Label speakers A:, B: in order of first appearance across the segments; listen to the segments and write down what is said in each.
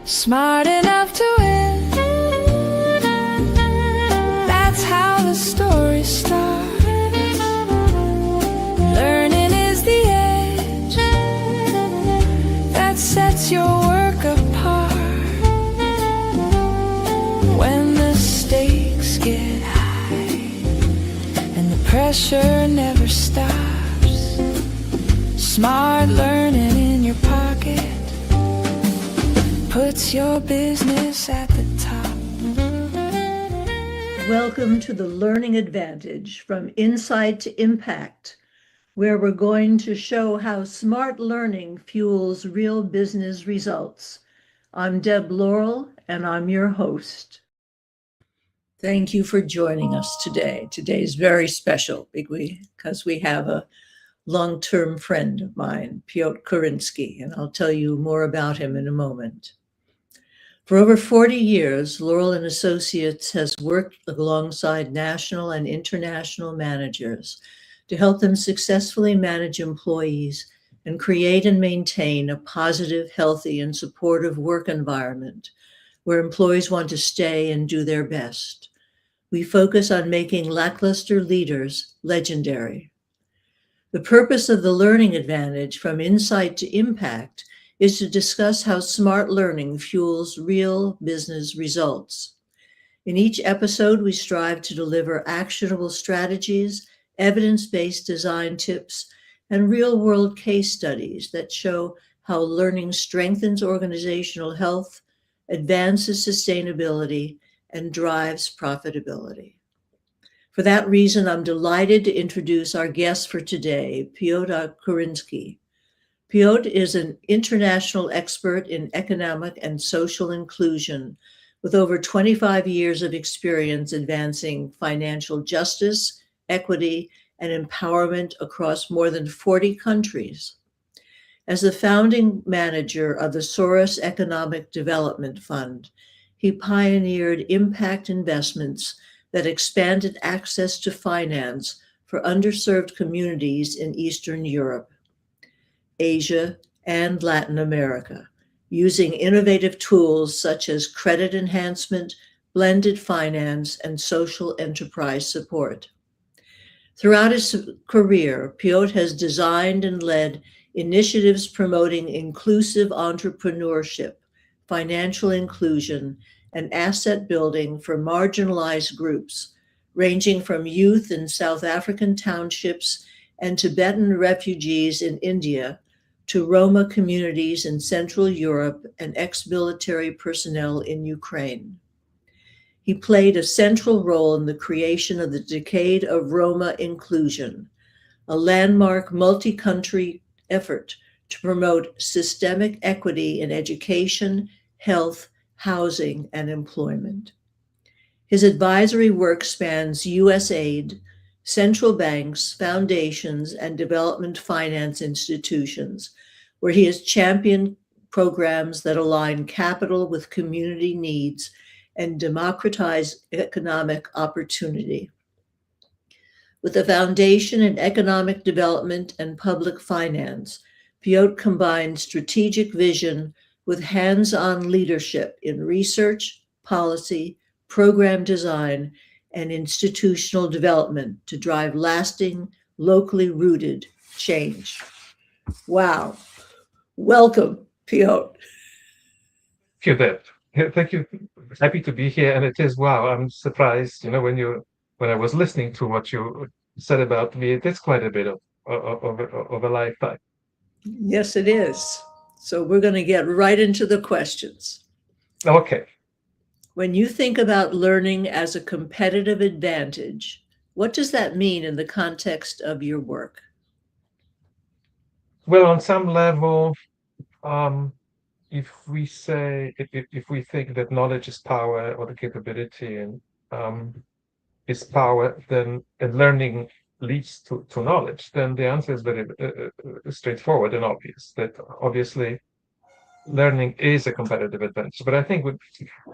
A: smart enough to win. That's how the story starts. Learning is the edge that sets your work apart. When the stakes get high and the pressure never stops, smart learning in your pocket puts your business at the top.
B: Welcome to the Learning Advantage, from Insight to Impact, where we're going to show how smart learning fuels real business results. I'm Deb Laurel, and I'm your host. Thank you for joining us today. Today is very special because we have a long-term friend of mine, Piotr Korynski, and I'll tell you more about him in a moment. For over 40 years, Laurel and Associates has worked alongside national and international managers to help them successfully manage employees and create and maintain a positive, healthy, and supportive work environment where employees want to stay and do their best. We focus on making lackluster leaders legendary. The purpose of the Learning Advantage, from Insight to Impact, is to discuss how smart learning fuels real business results. In each episode, we strive to deliver actionable strategies, evidence-based design tips, and real-world case studies that show how learning strengthens organizational health, advances sustainability, and drives profitability. For that reason, I'm delighted to introduce our guest for today, Piotr Korynski. Piotr is an international expert in economic and social inclusion with over 25 years of experience advancing financial justice, equity, and empowerment across more than 40 countries. As the founding manager of the Soros Economic Development Fund, he pioneered impact investments that expanded access to finance for underserved communities in Eastern Europe, Asia, and Latin America, using innovative tools such as credit enhancement, blended finance, and social enterprise support. Throughout his career, Piotr has designed and led initiatives promoting inclusive entrepreneurship, financial inclusion, and asset building for marginalized groups, ranging from youth in South African townships and Tibetan refugees in India to Roma communities in Central Europe and ex-military personnel in Ukraine. He played a central role in the creation of the Decade of Roma Inclusion, a landmark multi-country effort to promote systemic equity in education, health, housing, and employment. His advisory work spans U.S. aid, central banks, foundations, and development finance institutions, where he has championed programs that align capital with community needs and democratize economic opportunity. With a foundation in economic development and public finance, Piotr combines strategic vision with hands-on leadership in research, policy, program design, and institutional development to drive lasting, locally rooted change. Wow. Welcome, Piotr.
C: Thank you, Deb. Thank you. Happy to be here. And it is, wow, I'm surprised, when I was listening to what you said about me, it is quite a bit of a lifetime.
B: Yes, it is. So we're going to get right into the questions.
C: Okay.
B: When you think about learning as a competitive advantage, what does that mean in the context of your work?
C: Well, on some level, if we think that knowledge is power, or the capability and is power, then and learning leads to knowledge, then the answer is very straightforward and obvious. That obviously learning is a competitive advantage. But I think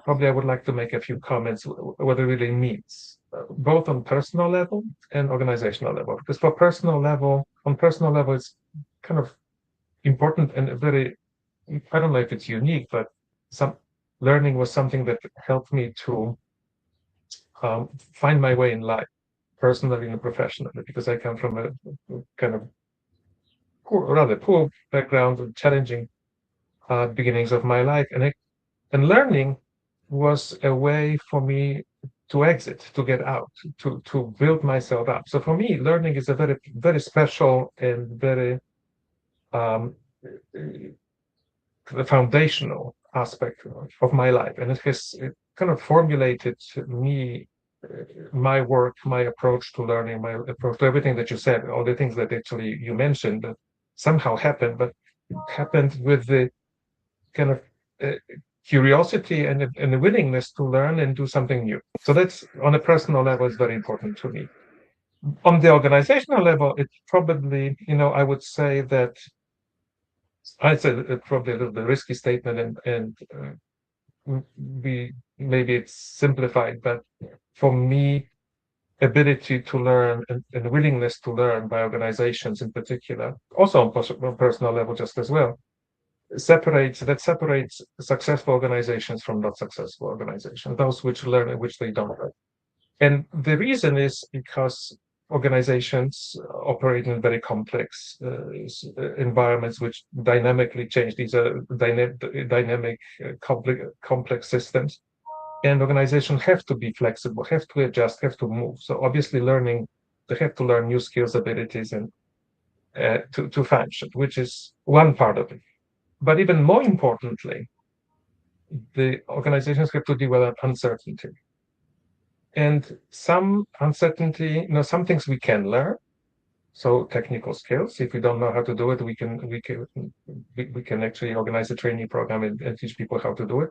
C: I would like to make a few comments what it really means, both on personal level and organizational level. Because on personal level, it's kind of important and very, I don't know if it's unique, but some learning was something that helped me to find my way in life, personally and professionally, because I come from a kind of rather poor background and challenging beginnings of my life, and learning was a way for me to exit, to get out, to build myself up. So for me, learning is a very very special and very the foundational aspect of my life, and it kind of formulated me, my work, my approach to learning, my approach to everything that you said, all the things that actually you mentioned that somehow happened, but happened with the kind of uh, curiosity and the willingness to learn and do something new. So that's on a personal level is very important to me. On the organizational level, it probably, I would say that it's probably a little bit risky statement, and we maybe it's simplified, but for me, ability to learn and willingness to learn by organizations in particular, also on personal level just as well, separates successful organizations from not successful organizations, those which learn and which they don't learn. And the reason is because organizations operate in very complex environments which dynamically change. These are dynamic, complex systems. And organizations have to be flexible, have to adjust, have to move. So obviously they have to learn new skills, abilities, and to function, which is one part of it. But even more importantly, the organizations have to deal with uncertainty. And some uncertainty, some things we can learn. So technical skills, if we don't know how to do it, we can actually organize a training program and teach people how to do it.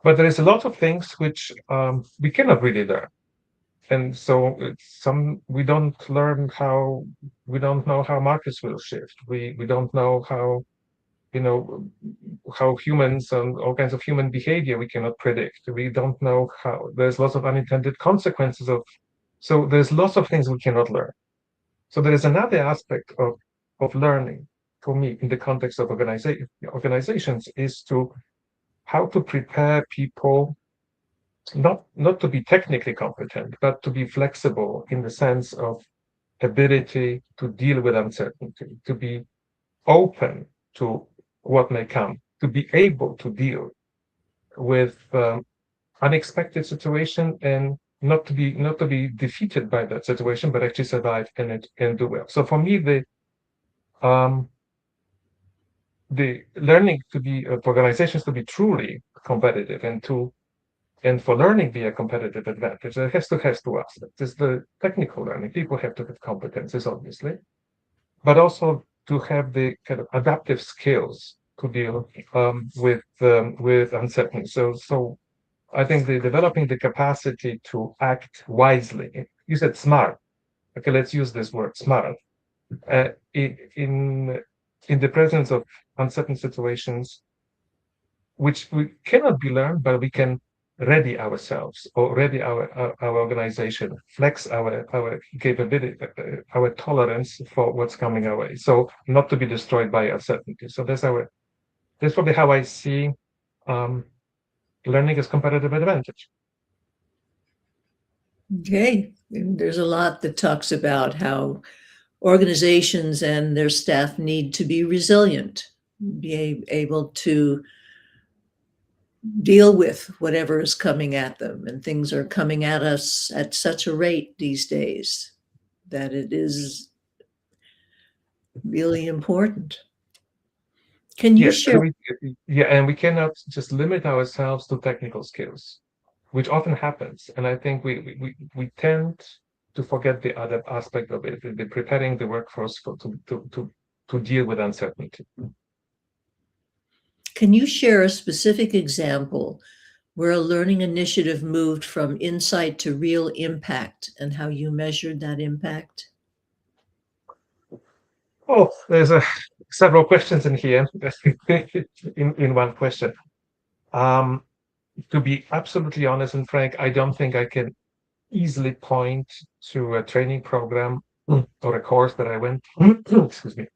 C: But there is a lot of things which we cannot really learn. And so we don't know how markets will shift. We don't know how humans and all kinds of human behavior we cannot predict. We don't know how there's lots of unintended consequences so there's lots of things we cannot learn. So there is another aspect of learning for me in the context of organizations is to how to prepare people not to be technically competent, but to be flexible in the sense of ability to deal with uncertainty, to be open to what may come, to be able to deal with unexpected situation and not to be defeated by that situation, but actually survive and do well. So for me, the learning to be for organizations to be truly competitive and for learning be a competitive advantage, it has two aspects. There's the technical learning. People have to have competences, obviously, but also to have the kind of adaptive skills to deal with uncertainty. So I think developing the capacity to act wisely. You said smart. Okay, let's use this word, smart. In the presence of uncertain situations, which we cannot be learned, but we can ready ourselves or ready our organization, flex our capability, our tolerance for what's coming our way. So not to be destroyed by uncertainty. So that's probably how I see learning as competitive advantage.
B: Okay, and there's a lot that talks about how organizations and their staff need to be resilient, be able to deal with whatever is coming at them. And things are coming at us at such a rate these days that it is really important. Can you
C: Yes,
B: share?
C: and we cannot just limit ourselves to technical skills, which often happens. And I think we tend to forget the other aspect of it, the preparing the workforce to deal with uncertainty.
B: Can you share a specific example where a learning initiative moved from insight to real impact and how you measured that impact?
C: Oh, there's several questions in here in one question. To be absolutely honest and frank, I don't think I can easily point to a training program or a course that I went, excuse me,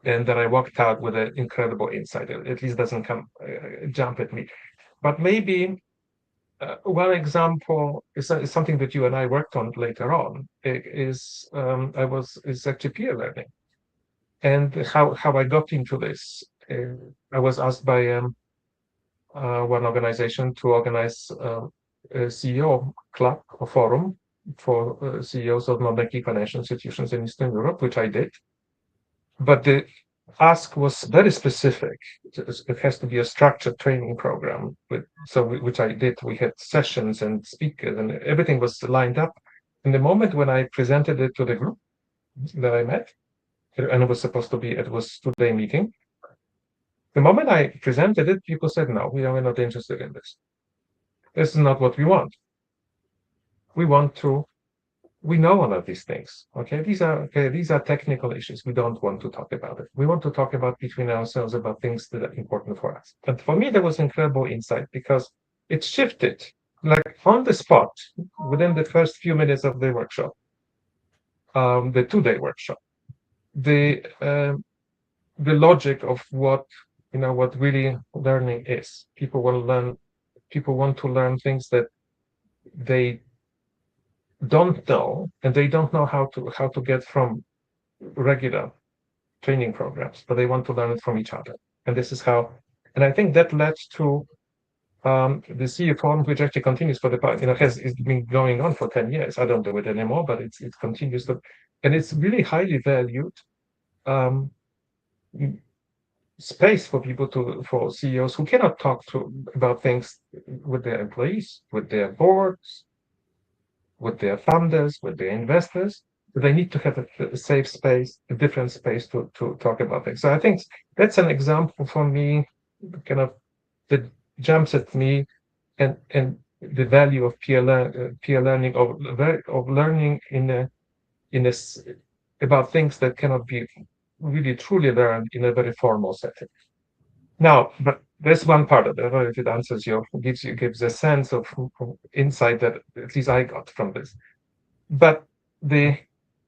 C: and that I walked out with an incredible insight. At least doesn't come jump at me. But maybe one example is something that you and I worked on later on. Is actually peer learning, and how I got into this. I was asked by one organization to organize a CEO club or forum for CEOs of non-banking financial institutions in Eastern Europe, which I did. But the ask was very specific. It has to be a structured training program, which I did. We had sessions and speakers, and everything was lined up. And the moment when I presented it to the group that I met, and it was 2-day meeting. The moment I presented it, people said, "No, we're not interested in this. This is not what we want. We know all of these things. Okay, these are technical issues. We don't want to talk about it. We want to talk about between ourselves about things that are important for us." And for me, there was incredible insight because it shifted, like on the spot, within the first few minutes of the workshop, the 2-day workshop, the logic of what really learning is. People want to learn things that they don't know, and they don't know how to get from regular training programs, but they want to learn it from each other. And this is how, and I think that led to the CE forum, which actually continues for the past, it's been going on for 10 years. I don't do it anymore, but it continues to, and it's really highly valued space for for CEOs who cannot talk about things with their employees, with their boards, with their funders, with their investors. They need to have a safe space, a different space to talk about things. So I think that's an example for me, kind of, that jumps at me, and the value of peer learning, of learning about things that cannot be really truly learned in a very formal setting. Now, but there's one part of it. I don't know if it answers gives a sense of insight that at least I got from this. But the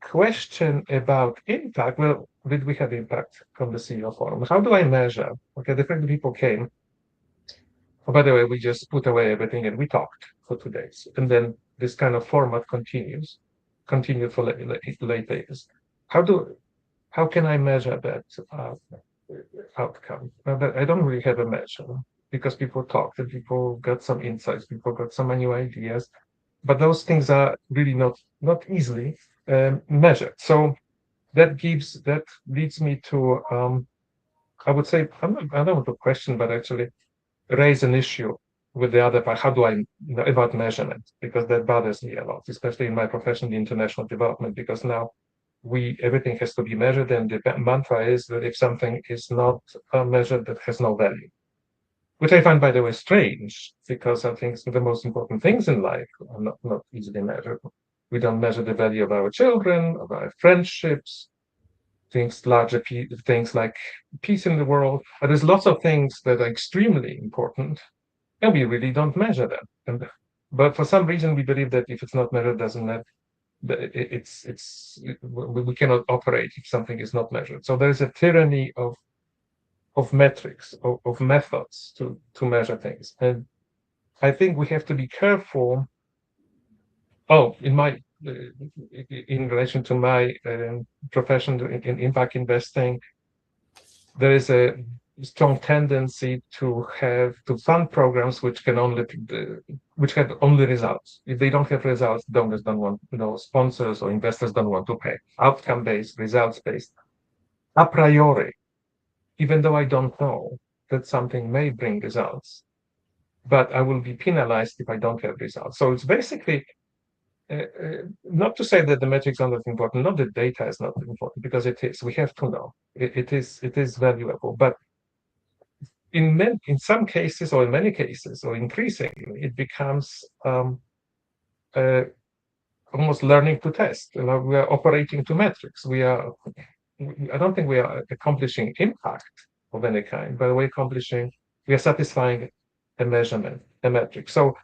C: question about impact, well, did we have impact from the CEO forum? How do I measure? Okay, different people came. Oh, by the way, we just put away everything and we talked for 2 days. And then this kind of format continued for late days. How can I measure that outcome? I don't really have a measure, because people talked and people got some insights, people got some new ideas, but those things are really not easily measured. So that leads me to I would say, I don't want to question, but actually raise an issue with the other part. How do I about measurement? Because that bothers me a lot, especially in my profession, the international development, because now everything has to be measured, and the mantra is that if something is not measured, that has no value, which I find, by the way, strange, because I think the most important things in life are not easily measured. We don't measure the value of our children, of our friendships, larger things like peace in the world. But there's lots of things that are extremely important, and we really don't measure them. But for some reason, we believe that if it's not measured, doesn't matter. We cannot operate if something is not measured. So there is a tyranny of metrics, of methods to measure things, and I think we have to be careful. In relation to my profession in impact investing, there is a strong tendency to fund programs which have only results. If they don't have results, donors don't want, sponsors or investors don't want to pay. Outcome-based, results-based, a priori, even though I don't know that something may bring results, but I will be penalized if I don't have results. So it's basically not to say that the metrics are not important, not that data is not important, because it is. We have to know it is valuable, but in some cases, or in many cases, or increasingly, it becomes almost learning to test. We are operating to metrics. I don't think we are accomplishing impact of any kind, but we are satisfying a measurement, a metric. So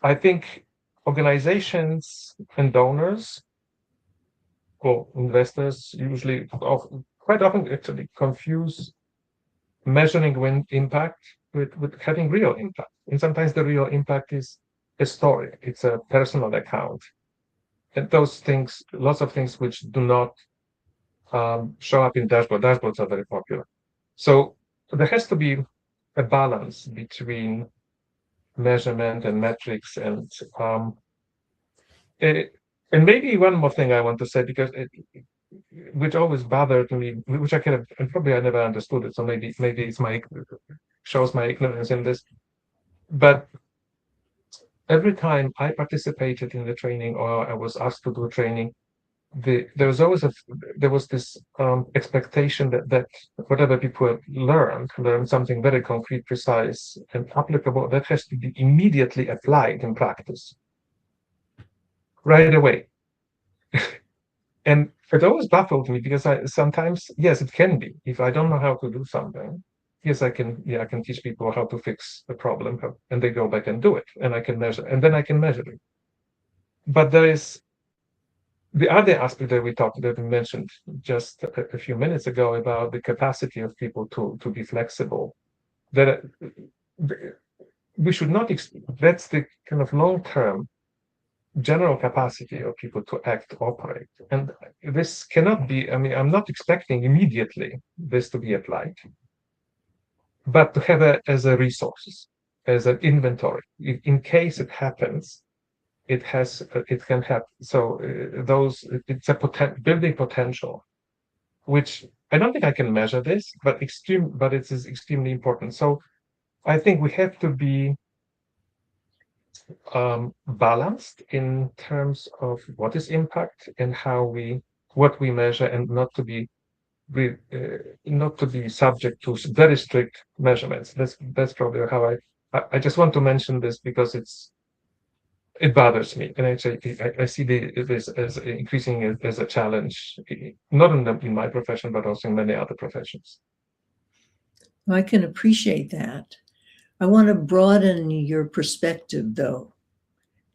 C: I think organizations and donors, or investors, usually quite often actually confuse measuring impact with having real impact. And sometimes the real impact is a story, it's a personal account. And those things, lots of things which do not show up in dashboard. Dashboards are very popular. So there has to be a balance between measurement and metrics and maybe one more thing I want to say, because which always bothered me, which I kind of, and probably I never understood it, so maybe it's shows my ignorance in this. But every time I participated in the training or I was asked to do training, there was this expectation that whatever people learn something very concrete, precise, and applicable that has to be immediately applied in practice right away. And it always baffled me, because sometimes, yes, it can be. If I don't know how to do something, yes, I can teach people how to fix the problem, and they go back and do it, and I can measure, and then I can measure it. But there is the other aspect that we mentioned just a few minutes ago, about the capacity of people to be flexible. That we should not. That's the kind of long-term general capacity of people to act, operate. And this cannot be, I mean, I'm not expecting immediately this to be applied, but to have it as a resource, as an inventory. In case it happens, it can happen. So it's a building potential, which I don't think I can measure this, but it is extremely important. So I think we have to be balanced in terms of what is impact and what we measure, and not to be subject to very strict measurements. That's probably how I just want to mention this, because it bothers me, and I see this as increasing as a challenge, not in my profession, but also in many other professions.
B: I can appreciate that. I want to broaden your perspective, though,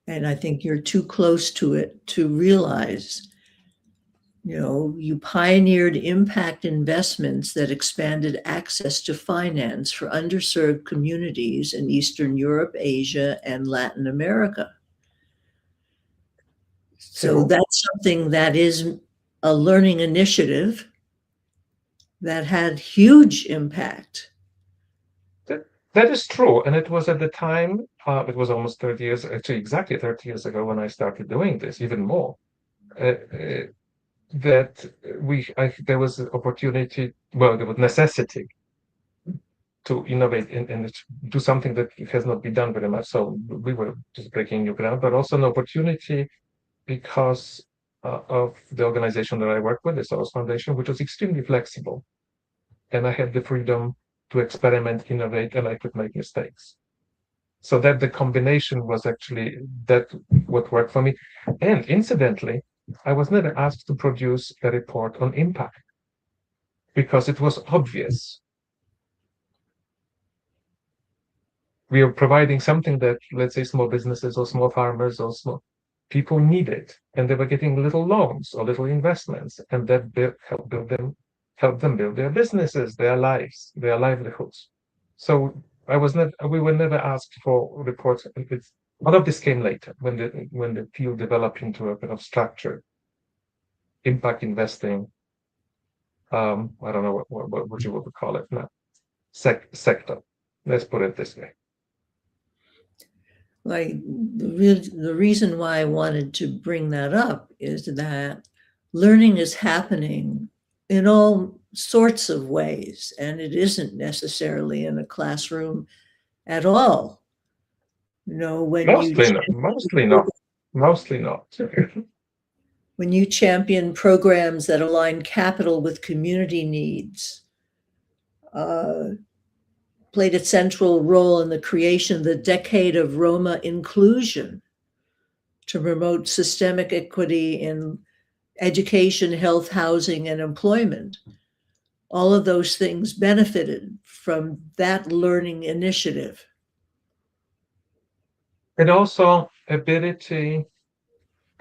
B: and I think you're too close to it to realize, you pioneered impact investments that expanded access to finance for underserved communities in Eastern Europe, Asia, and Latin America. So that's something that is a learning initiative that had huge impact.
C: That is true. And it was at the time, it was almost 30 years, actually exactly 30 years ago, when I started doing this, even more, that there was an opportunity, well, there was necessity to innovate and do something that has not been done very much. So we were just breaking new ground, but also an opportunity because of the organization that I work with, the Soros Foundation, which was extremely flexible. And I had the freedom to experiment, innovate, and I could make mistakes. So that the combination was actually what worked for me. And incidentally, I was never asked to produce a report on impact, because it was obvious. We are providing something that, let's say, small businesses or small farmers or small people needed, and they were getting little loans or little investments, and that help them build their businesses, their lives, their livelihoods. So we were never asked for reports. All of this came later, when the field developed into a kind of structured impact investing. I don't know what you would call it now. Sector. Let's put it this way.
B: Like the reason why I wanted to bring that up is that learning is happening in all sorts of ways, and it isn't necessarily in a classroom at all.
C: Mostly not.
B: When you champion programs that align capital with community needs, played a central role in the creation of the Decade of Roma Inclusion to promote systemic equity in education, health, housing, and employment. All of those things benefited from that learning initiative.
C: And also ability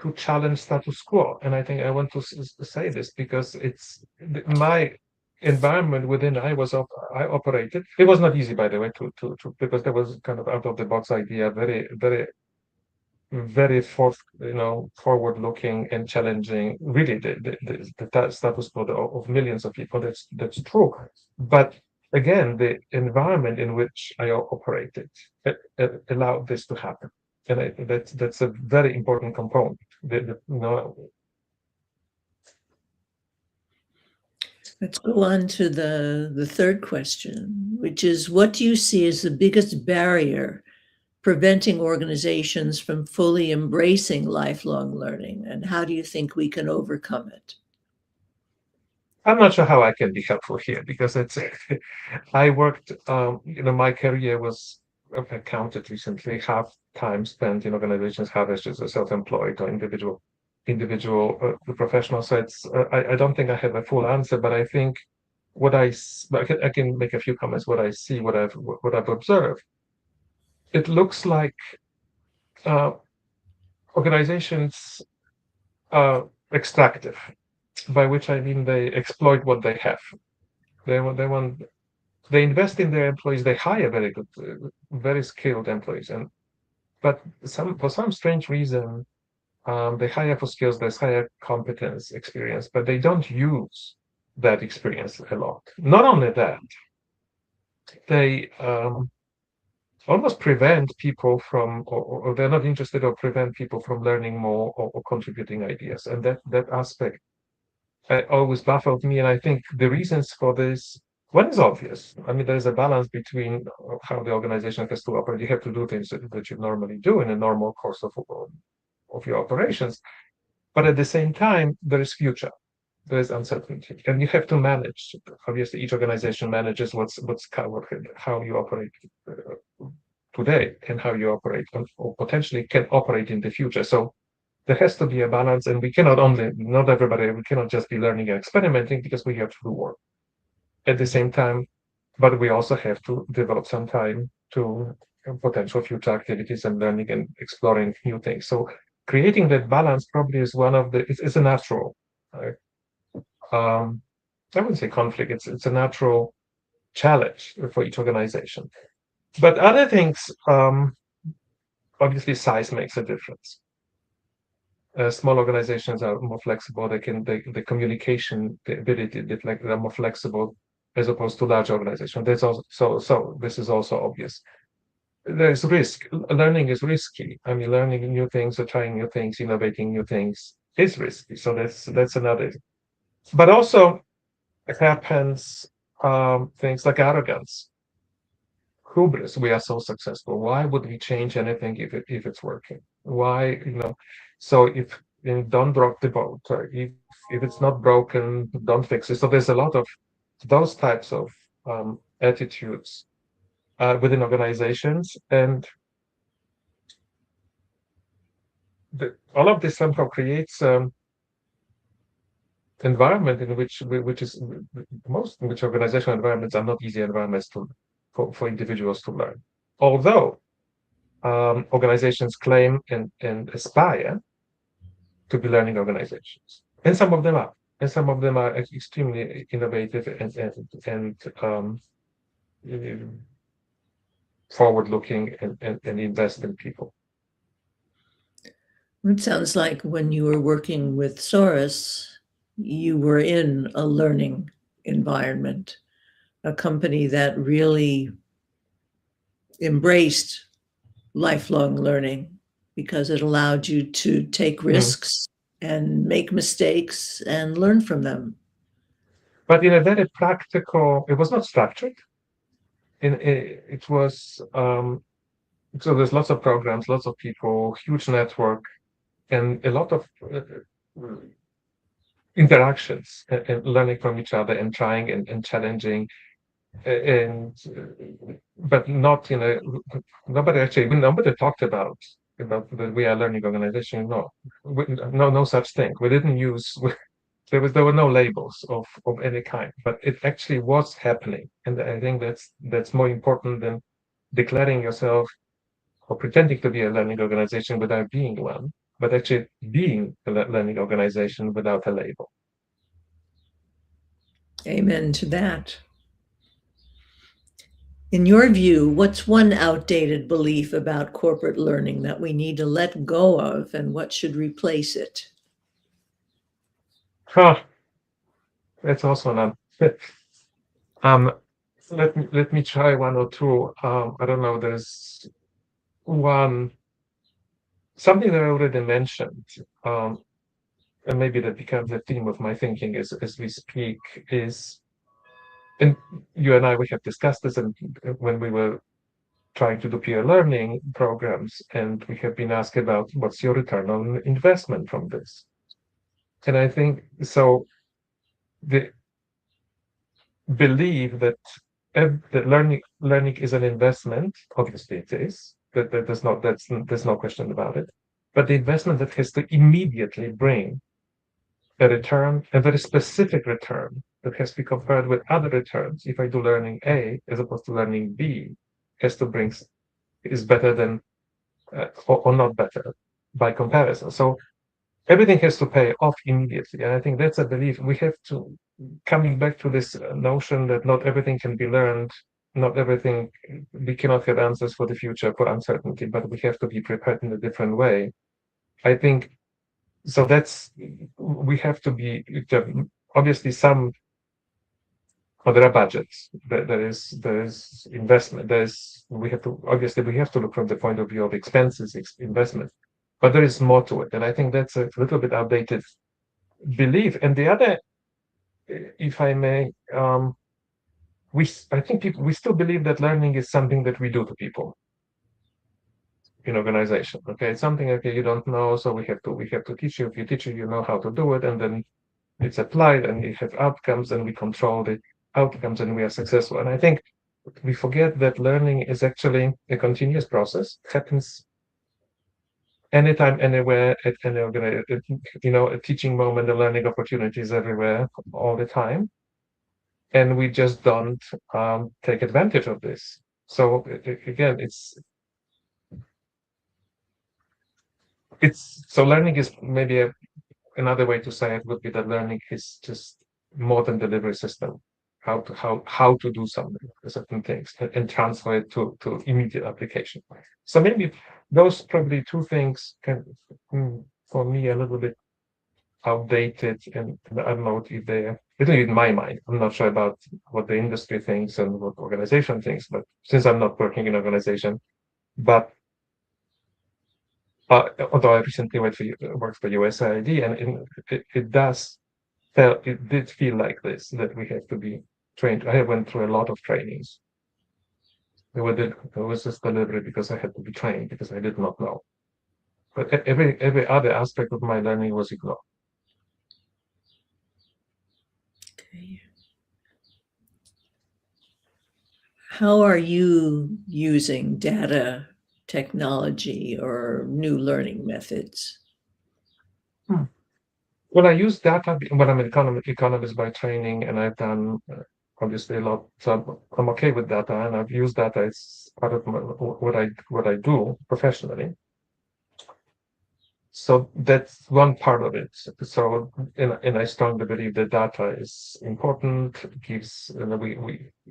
C: to challenge status quo. And I think I want to say this because it's my environment within I operated. It was not easy, by the way, to because there was kind of out of the box idea, very forward looking and challenging really the status quo of millions of people. That's true, but again, the environment in which I operated allowed this to happen, and that's a very important component.
B: Let's go on to the third question, which is, what do you see as the biggest barrier preventing organizations from fully embracing lifelong learning, and how do you think we can overcome it?
C: I'm not sure how I can be helpful here because it's I worked my career was I counted recently half time spent in organizations, half as just a self-employed or individual professional. So it's I don't think I have a full answer, but I think I can make a few comments. What I see, what I've observed, it looks like uh, organizations are extractive, by which I mean they exploit what they have. They invest in their employees. They hire very good, very skilled employees, but for some strange reason, they hire for skills, they hire competence, experience, but they don't use that experience a lot. Not only that, they almost prevent people from, or they're not interested, or prevent people from learning more or contributing ideas. And that aspect always baffled me. And I think the reasons for this, one is obvious. I mean, there's a balance between how the organization has to operate. You have to do things that you normally do in a normal course of your operations. But at the same time, there is future, there is uncertainty, and you have to manage. Obviously, each organization manages how you operate today and how you operate or potentially can operate in the future. So there has to be a balance, and we cannot just be learning and experimenting because we have to do work at the same time, but we also have to develop some time to potential future activities and learning and exploring new things. So creating that balance probably is it's a natural, I wouldn't say conflict, it's a natural challenge for each organization. But other things, obviously size makes a difference. Small organizations are more flexible. The communication, the ability, they're more flexible as opposed to large organizations. There's also so this is also obvious. There's risk. Learning is risky. I mean, learning new things or trying new things, innovating new things is risky. So that's another. But also it happens things like arrogance, hubris. We are so successful. Why would we change anything if it's working? Why? So if don't rock the boat, or if it's not broken, don't fix it. So there's a lot of those types of attitudes within organizations, and all of this somehow creates environment in which organizational environments are not easy environments for individuals to learn. Although organizations claim and aspire to be learning organizations, and some of them are, extremely innovative and forward-looking and invest in people.
B: It sounds like when you were working with Soros, you were in a learning environment, a company that really embraced lifelong learning because it allowed you to take risks and make mistakes and learn from them.
C: But in a very practical, it was not structured. It was so there's lots of programs, lots of people, huge network, and a lot of interactions and learning from each other and trying and challenging and but not nobody talked about that we are learning organization. No such thing. We didn't use there were no labels of any kind, but it actually was happening, and I think that's more important than declaring yourself or pretending to be a learning organization without being one. but actually being a learning organization without a label.
B: Amen to that. In your view, what's one outdated belief about corporate learning that we need to let go of, and what should replace it?
C: Huh, that's also not. Um, let me try one or two. I don't know. There's one something that I already mentioned, and maybe that becomes a theme of my thinking as we speak. And you and I, we have discussed this, and when we were trying to do peer learning programs, and we have been asked about what's your return on investment from this. And I think so. The believe that that learning is an investment. Obviously, it is. That there's no question about it. But the investment that has to immediately bring a return, a very specific return that has to be compared with other returns. If I do learning A as opposed to learning B, has to bring is better than or not better by comparison. So everything has to pay off immediately, and I think that's a belief we have to coming back to this notion that not everything can be learned, not everything we cannot have answers for the future for uncertainty, but we have to be prepared in a different way. I think so. That's we have to be obviously some. Well, there are budgets. There is investment. We have to look from the point of view of expenses, investment, but there is more to it, and I think that's a little bit outdated belief. And the other, if I may, I think we still believe that learning is something that we do to people in organization. Okay, it's something okay you don't know, so we have to teach you. If you teach you know how to do it, and then it's applied, and you have outcomes, and we control the outcomes, and we are successful. And I think we forget that learning is actually a continuous process. It happens anytime, anywhere, at any a teaching moment, a learning opportunities everywhere, all the time, and we just don't take advantage of this. So again, it's so learning is maybe another way to say it would be that learning is just more than delivery system. How to do something, certain things, and transfer it to immediate application. So maybe those probably two things can, for me, a little bit outdated, and I don't know if they're literally in my mind. I'm not sure about what the industry thinks and what organization thinks, but since I'm not working in organization, but although I recently worked for USAID, and it did feel like this, that we have to be trained. I went through a lot of trainings. It was just deliberate because I had to be trained because I did not know. But every other aspect of my learning was ignored.
B: Okay. How are you using data technology or new learning methods?
C: Well, I use data. Well, I'm an economist by training, and I've done obviously a lot. So I'm okay with data, and I've used data. It's part of what I do professionally. So that's one part of it. So, and I strongly believe that data is important. It gives,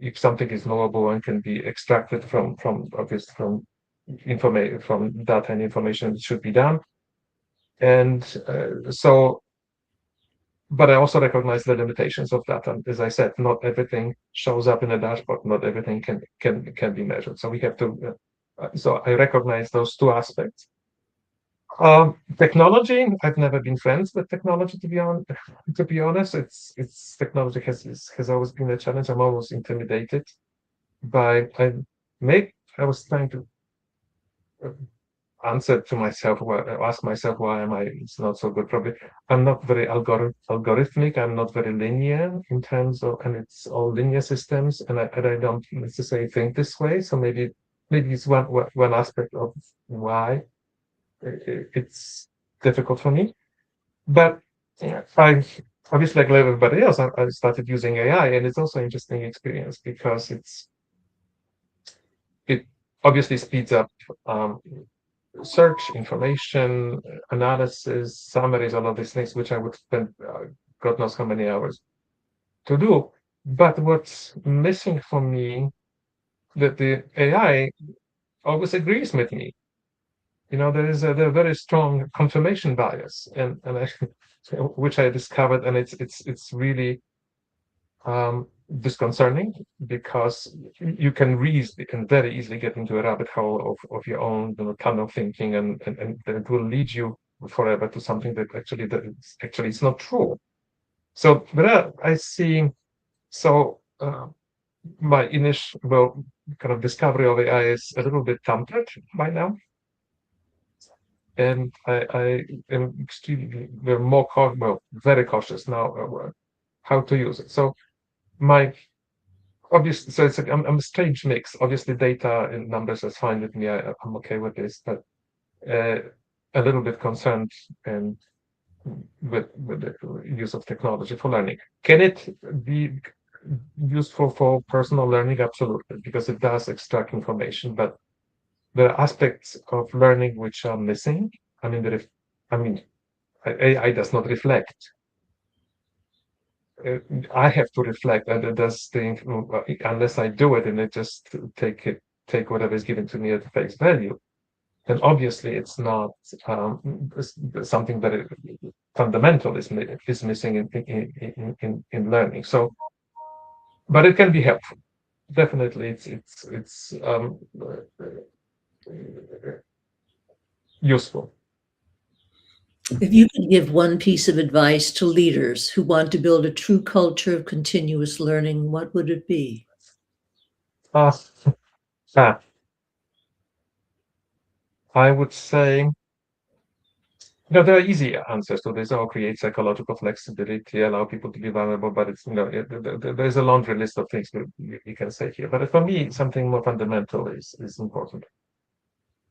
C: if something is knowable and can be extracted from information, from data and information, it should be done. And but I also recognize the limitations of data. As I said, not everything shows up in a dashboard. Not everything can be measured. So we have to. So I recognize those two aspects. Technology. I've never been friends with technology, to be honest. It's technology has always been a challenge. I'm almost intimidated by. I was trying to answer to myself, ask myself why am I? It's not so good. Probably I'm not very algorithmic. I'm not very linear in terms of, and it's all linear systems, and I don't necessarily think this way. So maybe it's one aspect of why it's difficult for me. But I obviously, like everybody else, I started using AI, and it's also an interesting experience because it obviously speeds up search, information, analysis, summaries, all of these things, which I would spend God knows how many hours to do. But what's missing for me, that the AI always agrees with me. There is a very strong confirmation bias, and I, which I discovered, and it's really disconcerting, because you can very easily get into a rabbit hole of your own tunnel thinking, and it will lead you forever to something that actually is not true. So, but I see. So my initial kind of discovery of AI is a little bit tempered by now, and I am extremely very cautious now how to use it. So my obviously, so I'm a strange mix. Obviously, data and numbers is fine with me. I'm okay with this, but uh, a little bit concerned and with the use of technology for learning. Can it be useful for personal learning? Absolutely, because it does extract information, but there are aspects of learning which are missing. I mean, I mean, AI does not reflect. I have to reflect, and it does things unless I do it, and it just take whatever is given to me at face value. Then obviously it's not something that fundamental is missing in learning. So, but it can be helpful. Definitely, it's useful.
B: If you could give one piece of advice to leaders who want to build a true culture of continuous learning, what would it be?
C: Uh, ah, I would say, there are easy answers to this. Or create psychological flexibility, allow people to be vulnerable, but it's there's a laundry list of things that you can say here. But for me, something more fundamental is important,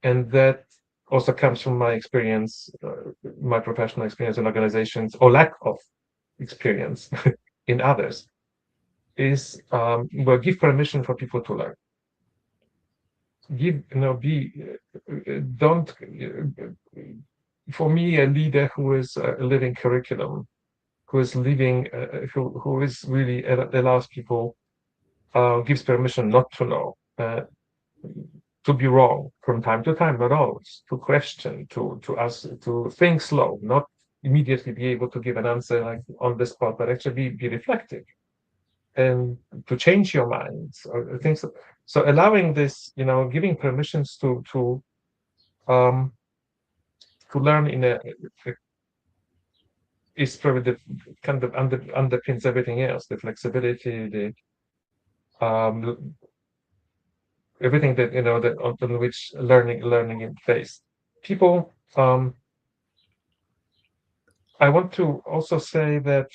C: and that also comes from my experience, my professional experience in organizations, or lack of experience in others. Is give permission for people to learn. Give be don't For me, a leader who is a living curriculum, who is living, who is really allows people, gives permission not to know, to be wrong from time to time, not always, to question, to ask, to think slow, not immediately be able to give an answer like on the spot, but actually be reflective and to change your minds or things. So allowing this, giving permissions um, to learn is probably the kind of underpins everything else, the flexibility, um, everything that that on which learning is based. People, I want to also say that,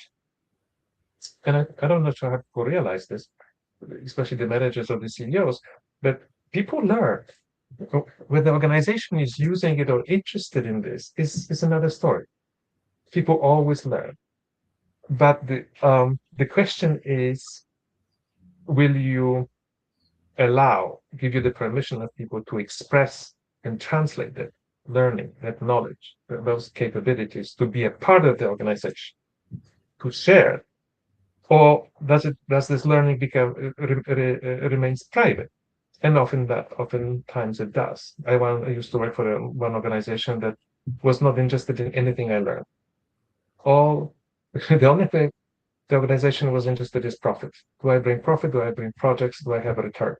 C: and I don't know how people realize this, especially the managers or the CEOs, but people learn. Whether the organization is using it or interested in this is another story. People always learn, but the question is, will you give you the permission of people to express and translate that learning, that knowledge, those capabilities to be a part of the organization, to share, or does this learning remains private? And oftentimes it does. I used to work for one organization that was not interested in anything I learned. All the only thing the organization was interested is profit. Do I bring profit? Do I bring projects? Do I have a return?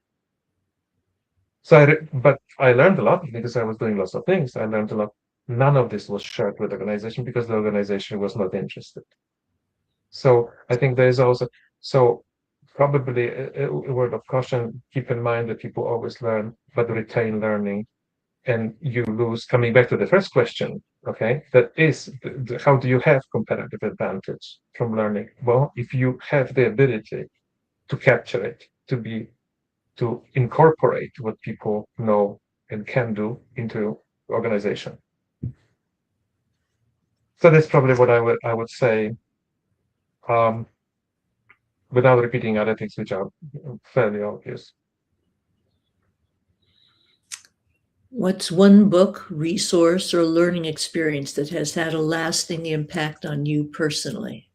C: But I learned a lot because I was doing lots of things. I learned a lot. None of this was shared with the organization because the organization was not interested. So I think there is also, so probably a word of caution: keep in mind that people always learn, but retain learning, and you lose. Coming back to the first question, okay, that is, how do you have competitive advantage from learning? Well, if you have the ability to capture it, to incorporate what people know and can do into organization. So that's probably what I would say, um, without repeating other things which are fairly obvious.
B: What's one book, resource, or learning experience that has had a lasting impact on you personally?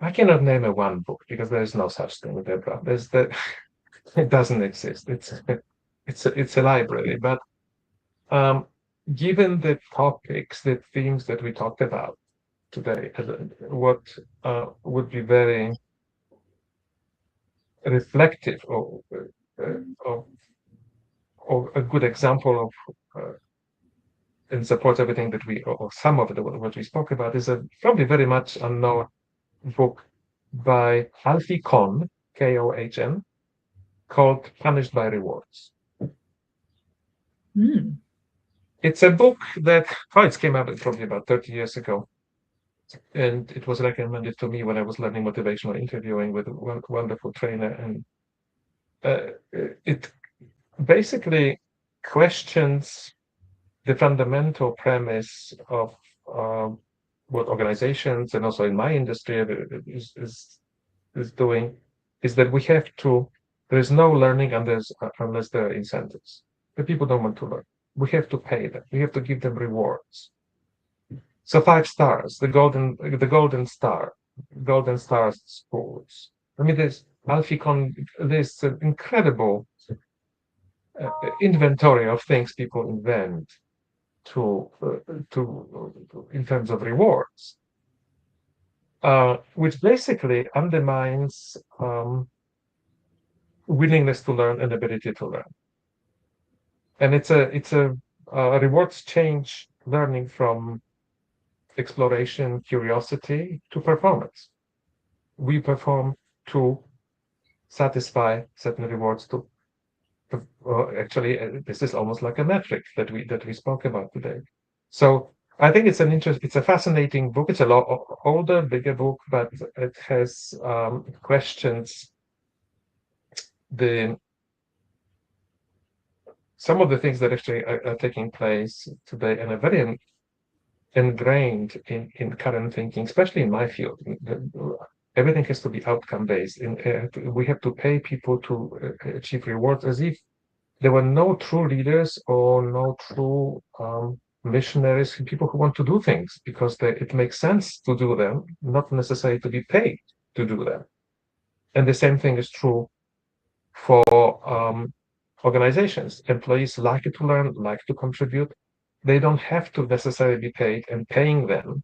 C: I cannot name a one book because there is no such thing, Deborah. There's the it doesn't exist. It's a library. But given the topics, the themes that we talked about today, what would be very reflective of, of a good example of and supports everything that we, or some of it, what we spoke about, is a probably very much unknown book by Alfie Kohn, Kohn, called Punished by Rewards.
B: Hmm.
C: It's a book that, oh, it came out probably about 30 years ago. And it was recommended to me when I was learning motivational interviewing with a wonderful trainer. And it basically questions the fundamental premise of what organizations and also in my industry is doing, is that we have to, there is no learning unless there are incentives. The people don't want to learn. We have to pay them. We have to give them rewards. So 5 stars, the golden stars schools. I mean, there's Alfie Kohn lists an incredible inventory of things people invent to in terms of rewards, which basically undermines willingness to learn and ability to learn. And it's a rewards change learning from exploration, curiosity to performance. We perform to satisfy certain rewards to actually this is almost like a metric that we spoke about today. So I think it's a fascinating book. It's a lot older, bigger book, but it has questions some of the things that actually are taking place today and are very ingrained in current thinking, especially in my field. Everything has to be outcome based. We have to pay people to achieve rewards, as if there were no true leaders or no true missionaries, people who want to do things because it makes sense to do them, not necessarily to be paid to do them. And the same thing is true for organizations. Employees like to learn, like to contribute. They don't have to necessarily be paid, and paying them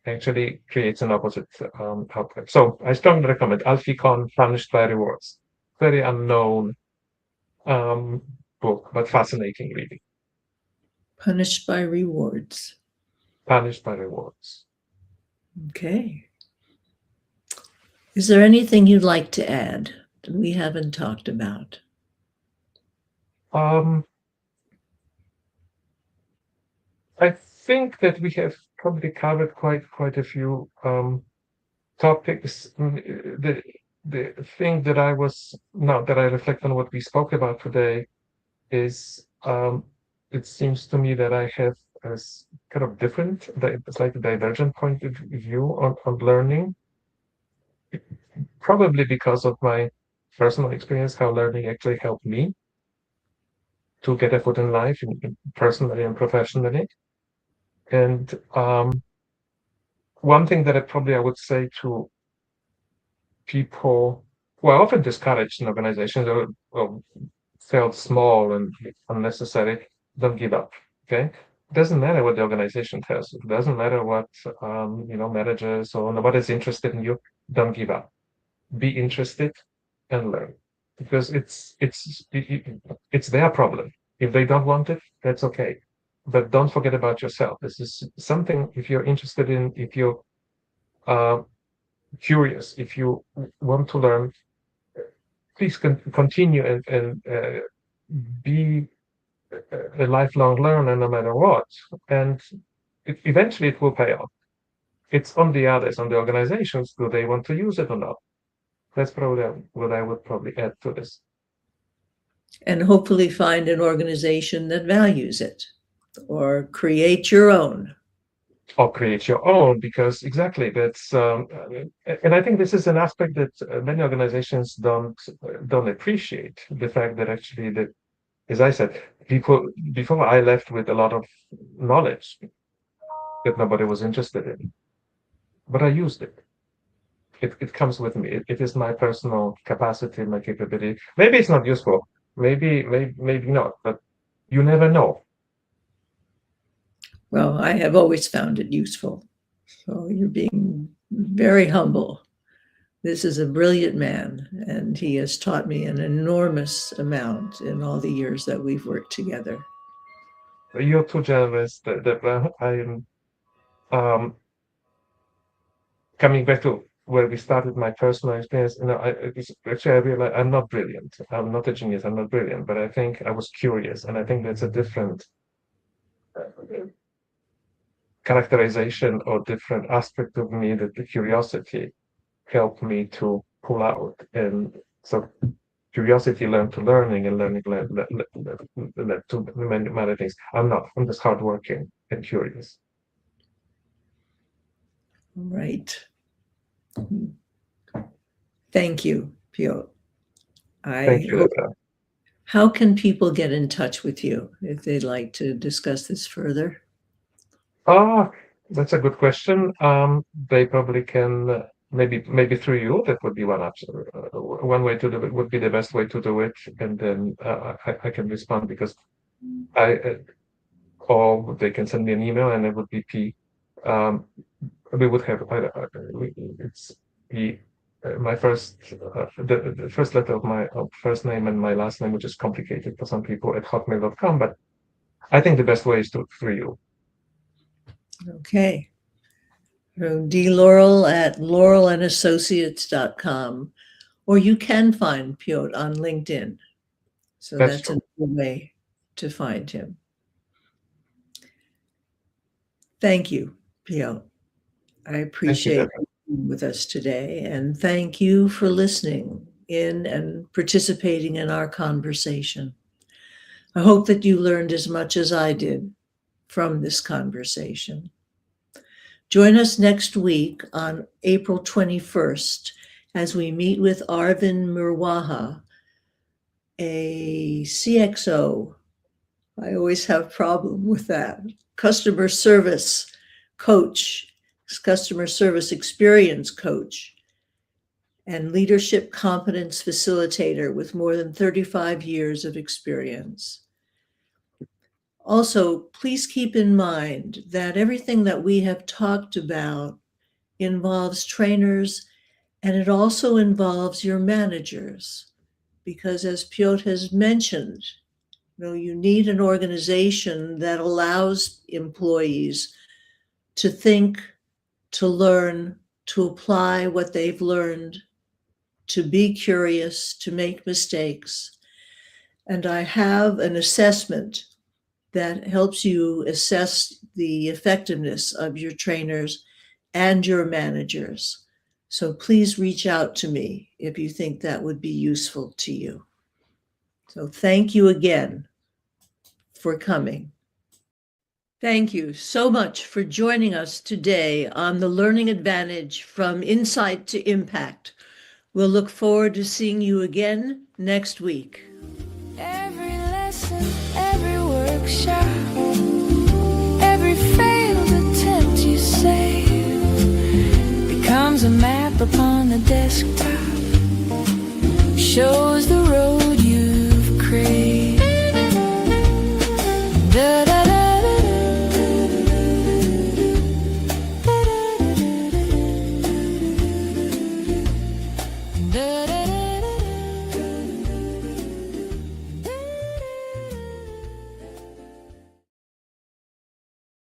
C: actually creates an opposite outcome. So I strongly recommend Alfie Kohn, Punished by Rewards. Very unknown book, but fascinating reading.
B: Punished by Rewards.
C: Punished by Rewards.
B: Okay. Is there anything you'd like to add that we haven't talked about?
C: I think that we have probably covered quite a few topics. The thing that now that I reflect on what we spoke about today is it seems to me that I have a kind of different, slightly divergent point of view on learning, probably because of my personal experience, how learning actually helped me to get a foot in life, personally and professionally. And one thing that I would say to people who are often discouraged in organizations or felt small and unnecessary, don't give up. Okay, it doesn't matter what the organization tells you. It doesn't matter what managers or nobody's interested in you. Don't give up. Be interested and learn, because it's their problem. If they don't want it, that's okay. But don't forget about yourself. This is something, if you're interested in, if you're curious, if you want to learn, please continue and be a lifelong learner no matter what. And eventually it will pay off. It's on the others, on the organizations, do they want to use it or not? That's probably what I would probably add to this.
B: And hopefully find an organization that values it, or create your own.
C: or create your own, because exactly that's and I think this is an aspect that many organizations don't appreciate, the fact that actually that, as I said, people before I left with a lot of knowledge that nobody was interested in, but I used it. It comes with me. It is my personal capacity, my capability. Maybe it's not useful. Maybe not. But you never know.
B: Well, I have always found it useful. So you're being very humble. This is a brilliant man, and he has taught me an enormous amount in all the years that we've worked together.
C: You're too generous. That I am coming back to where we started, my personal experience. You know, actually I realized I'm not brilliant. I'm not a genius. I'm not brilliant. But I think I was curious, and I think that's a different characterization or different aspect of me, that the curiosity helped me to pull out. And so curiosity led to learning, and learning led to many things. I'm just hardworking and curious.
B: Right. Thank you, Piotr.
C: Thank you.
B: How can people get in touch with you if they'd like to discuss this further?
C: That's a good question. They probably can, maybe through you. That would be one option. One way to do it would be the best way to do it, and then I can respond, because or they can send me an email, and it would be P. We would have it's P. My first the first letter of my first name and my last name, which is complicated for some people, at hotmail.com. But I think the best way is through you.
B: Okay. DLaurel at laurelandassociates.com, or you can find Piotr on LinkedIn. So that's another way to find him. Thank you, Piotr. I appreciate you being with us today, and thank you for listening in and participating in our conversation. I hope that you learned as much as I did from this conversation. Join us next week on April 21st as we meet with Arvind Murwaha, a CXO. I always have a problem with that. Customer service coach, customer service experience coach, and leadership competence facilitator with more than 35 years of experience. Also, please keep in mind that everything that we have talked about involves trainers, and it also involves your managers, because as Piotr has mentioned, you need an organization that allows employees to think, to learn, to apply what they've learned, to be curious, to make mistakes. And I have an assessment that helps you assess the effectiveness of your trainers and your managers. So please reach out to me if you think that would be useful to you. So thank you again for coming. Thank you so much for joining us today on the Learning Advantage from Insight to Impact. We'll look forward to seeing you again next week.
A: Every lesson, every workshop, every failed attempt you save becomes a map upon the desktop, shows the road